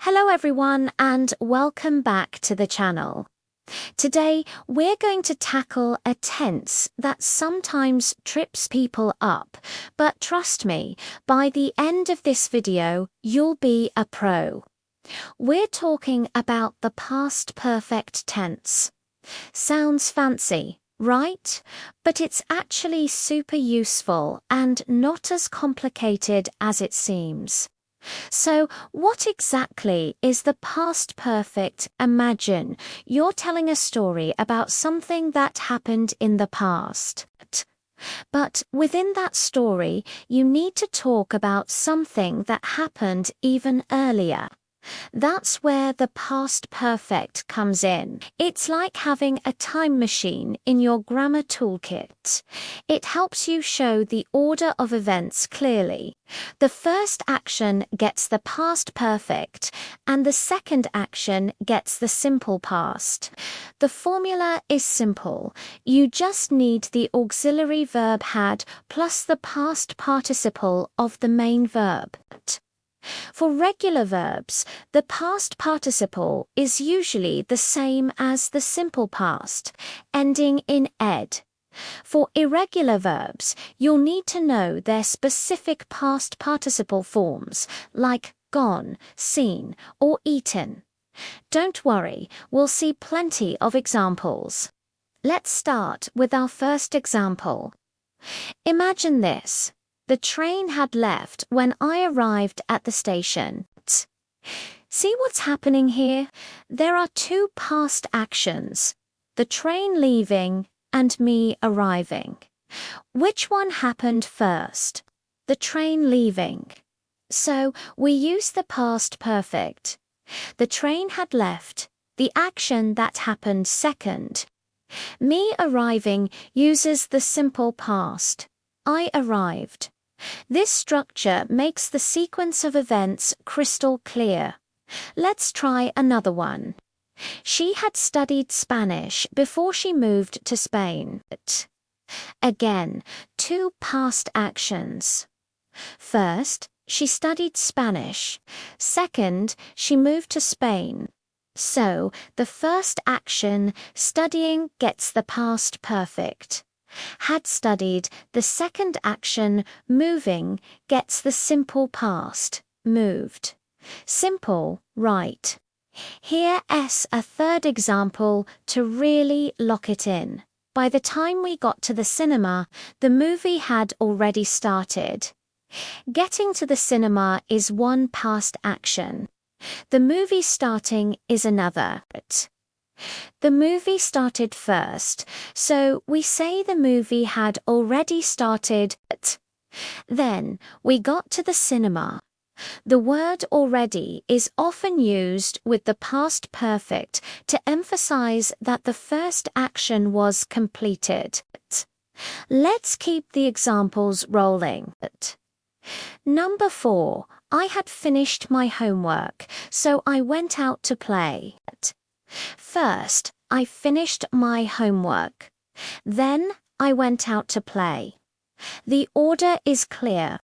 Hello everyone and welcome back to the channel. Today we're going to tackle a tense that sometimes trips people up, but trust me, by the end of this video you'll be a pro. We're talking about the past perfect tense. Sounds fancy, right? But it's actually super useful and not as complicated as it seems. So, what exactly is the past perfect? Imagine you're telling a story about something that happened in the past. But within that story, you need to talk about something that happened even earlier. That's where the past perfect comes in. It's like having a time machine in your grammar toolkit. It helps you show the order of events clearly. The first action gets the past perfect, and the second action gets the simple past. The formula is simple. You just need the auxiliary verb had plus the past participle of the main verb. For regular verbs, the past participle is usually the same as the simple past, ending in ed. For irregular verbs, you'll need to know their specific past participle forms, like gone, seen, or eaten. Don't worry, we'll see plenty of examples. Let's start with our first example. Imagine this. The train had left when I arrived at the station. See what's happening here? There are two past actions, the train leaving and me arriving. Which one happened first? The train leaving. So we use the past perfect. The train had left, the action that happened second. Me arriving uses the simple past. I arrived. This structure makes the sequence of events crystal clear. Let's try another one. She had studied Spanish before she moved to Spain. Again, two past actions. First, she studied Spanish. Second, she moved to Spain. So, the first action, studying, gets the past perfect. Had studied, the second action, moving, gets the simple past, moved. Simple, right. Here's a third example to really lock it in. By the time we got to the cinema, the movie had already started. Getting to the cinema is one past action. The movie starting is another. The movie started first, so we say the movie had already started. Then we got to the cinema. The word already is often used with the past perfect to emphasize that the first action was completed. Let's keep the examples rolling. Number 4. I had finished my homework, so I went out to play. First, I finished my homework. Then, I went out to play. The order is clear.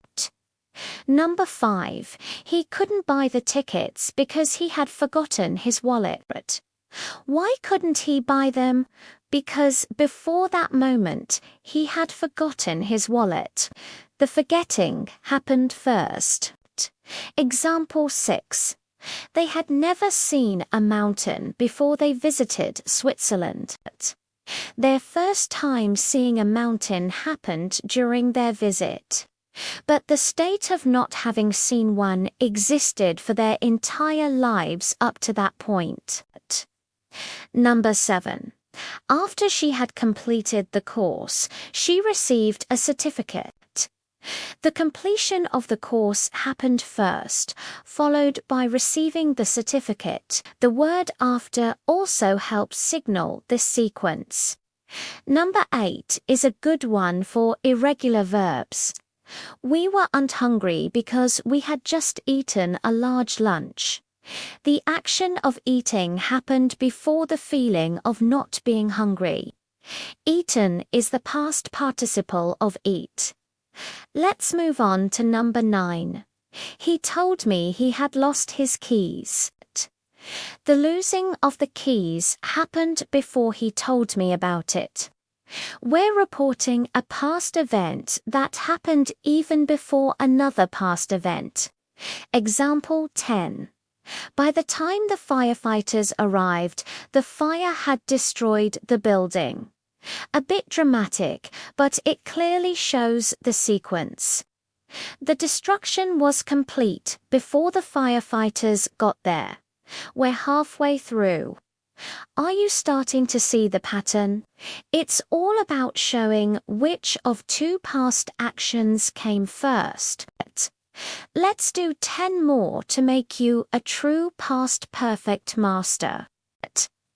Number 5. He couldn't buy the tickets because he had forgotten his wallet. Why couldn't he buy them? Because before that moment, he had forgotten his wallet. The forgetting happened first. Example 6. They had never seen a mountain before they visited Switzerland. Their first time seeing a mountain happened during their visit. But the state of not having seen one existed for their entire lives up to that point. Number 7. After she had completed the course, she received a certificate. The completion of the course happened first, followed by receiving the certificate. The word after also helps signal this sequence. Number 8 is a good one for irregular verbs. We weren't hungry because we had just eaten a large lunch. The action of eating happened before the feeling of not being hungry. Eaten is the past participle of eat. Let's move on to number 9. He told me he had lost his keys. The losing of the keys happened before he told me about it. We're reporting a past event that happened even before another past event. Example 10. By the time the firefighters arrived, the fire had destroyed the building. A bit dramatic, but it clearly shows the sequence. The destruction was complete before the firefighters got there. We're halfway through. Are you starting to see the pattern? It's all about showing which of two past actions came first. Let's do 10 more to make you a true past perfect master.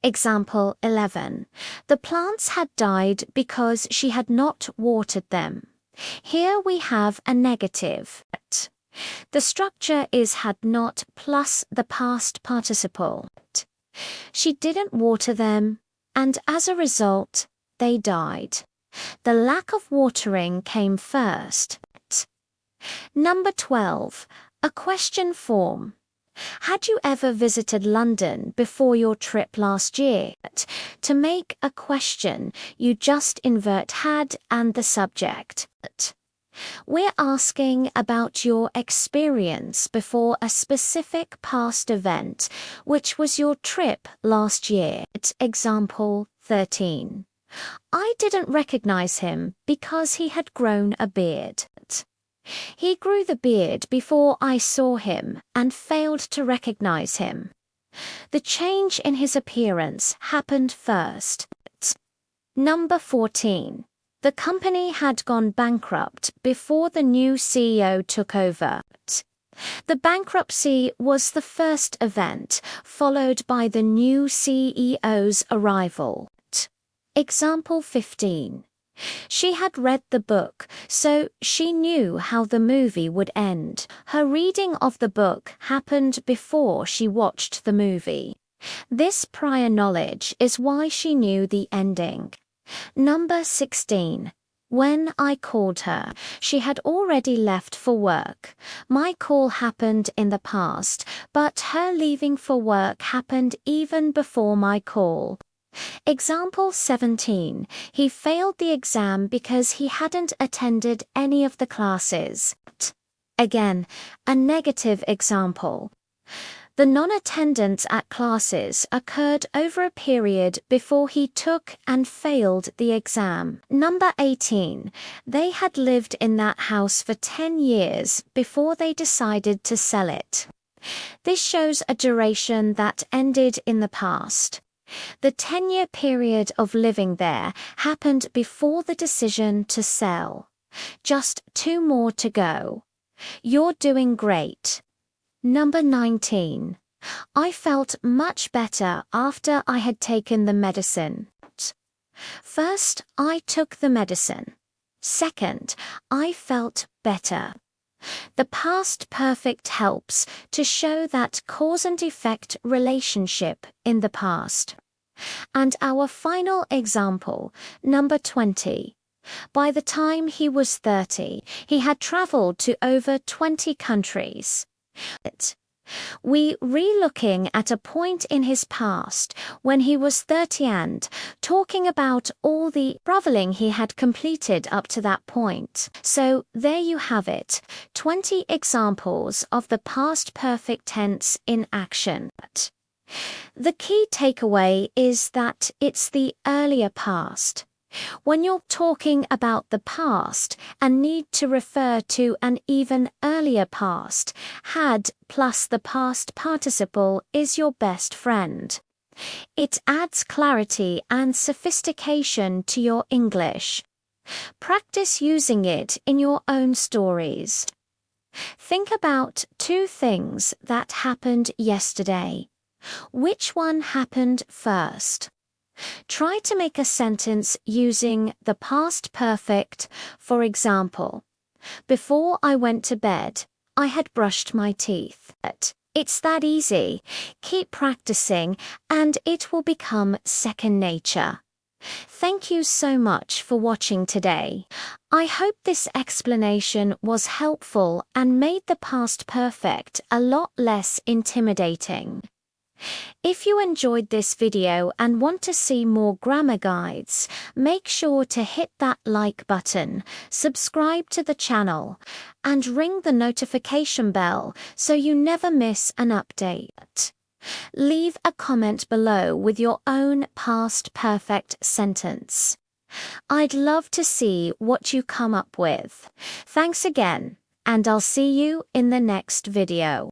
Example 11. The plants had died because she had not watered them. Here we have a negative. The structure is had not plus the past participle. She didn't water them, and as a result, they died. The lack of watering came first. Number 12. A question form. Had you ever visited London before your trip last year? To make a question, you just invert had and the subject. We're asking about your experience before a specific past event, which was your trip last year. Example 13. I didn't recognize him because he had grown a beard. He grew the beard before I saw him and failed to recognize him. The change in his appearance happened first. Number 14. The company had gone bankrupt before the new CEO took over. The bankruptcy was the first event, followed by the new CEO's arrival. Example 15. She had read the book, so she knew how the movie would end. Her reading of the book happened before she watched the movie. This prior knowledge is why she knew the ending. Number 16. When I called her, she had already left for work. My call happened in the past, but her leaving for work happened even before my call. Example 17. He failed the exam because he hadn't attended any of the classes. Again, a negative example. The non-attendance at classes occurred over a period before he took and failed the exam. Number 18. They had lived in that house for 10 years before they decided to sell it. This shows a duration that ended in the past. The 10-year period of living there happened before the decision to sell. Just 2 more to go. You're doing great. Number 19. I felt much better after I had taken the medicine. First, I took the medicine. Second, I felt better. The past perfect helps to show that cause and effect relationship in the past. And our final example, number 20. By the time he was 30, he had traveled to over 20 countries. We re-looking at a point in his past when he was 30 and talking about all the traveling he had completed up to that point. So there you have it, 20 examples of the past perfect tense in action. The key takeaway is that it's the earlier past. When you're talking about the past and need to refer to an even earlier past, had plus the past participle is your best friend. It adds clarity and sophistication to your English. Practice using it in your own stories. Think about 2 things that happened yesterday. Which one happened first? Try to make a sentence using the past perfect. For example, before I went to bed, I had brushed my teeth. It's that easy. Keep practicing and it will become second nature. Thank you so much for watching today. I hope this explanation was helpful and made the past perfect a lot less intimidating. If you enjoyed this video and want to see more grammar guides, make sure to hit that like button, subscribe to the channel, and ring the notification bell so you never miss an update. Leave a comment below with your own past perfect sentence. I'd love to see what you come up with. Thanks again, and I'll see you in the next video.